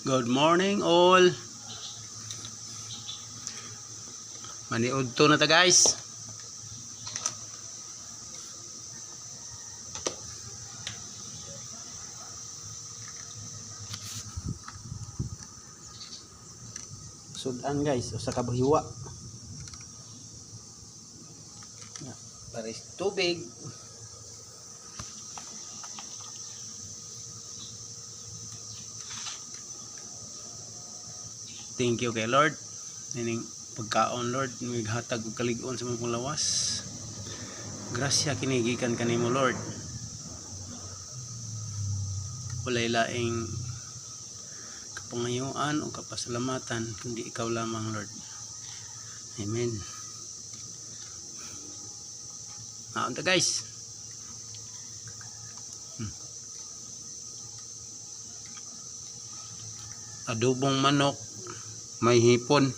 Good morning all. Maniudto na ta guys. Sudan guys, usa ka bahiwa. Pares tubig. Thank you kay Lord. Nining pagkaon Lord, naghatag og kalig-on sa mong lawas. Grasya kini gikan kanimo Lord. Walay laing kapangayuan o kapasalamatan kundi ikaw lamang Lord. Amen. Naunta guys. Adobong manok, may hipon.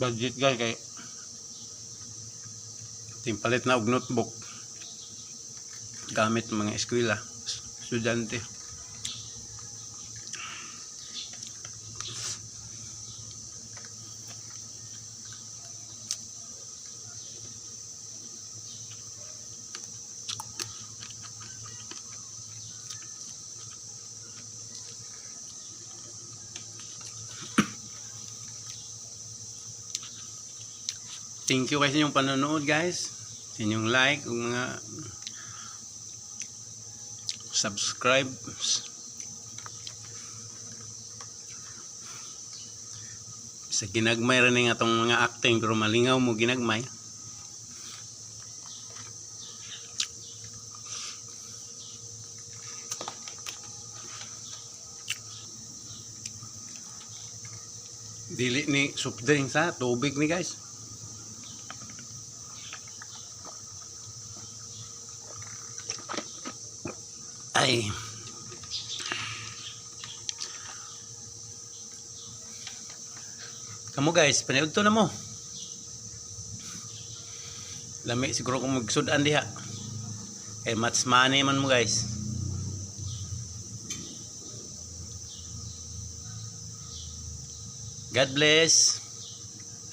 Budget guys kay timpalit na og notebook gamit mga eskwela, estudyante. Thank you guys sa inyong panonood guys. Sa inyong like, ug mga subscribe. Sa ginagmay rin nga itong mga acting pero malingaw mo ginagmay. Dili ni soft drink sa tubig ni guys. Ay. Kamu guys, paniudto na mo. Lami siguro kung magsudan diha. Kay match money man mo guys. God bless.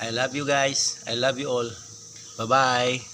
I love you guys. I love you all. Bye-bye.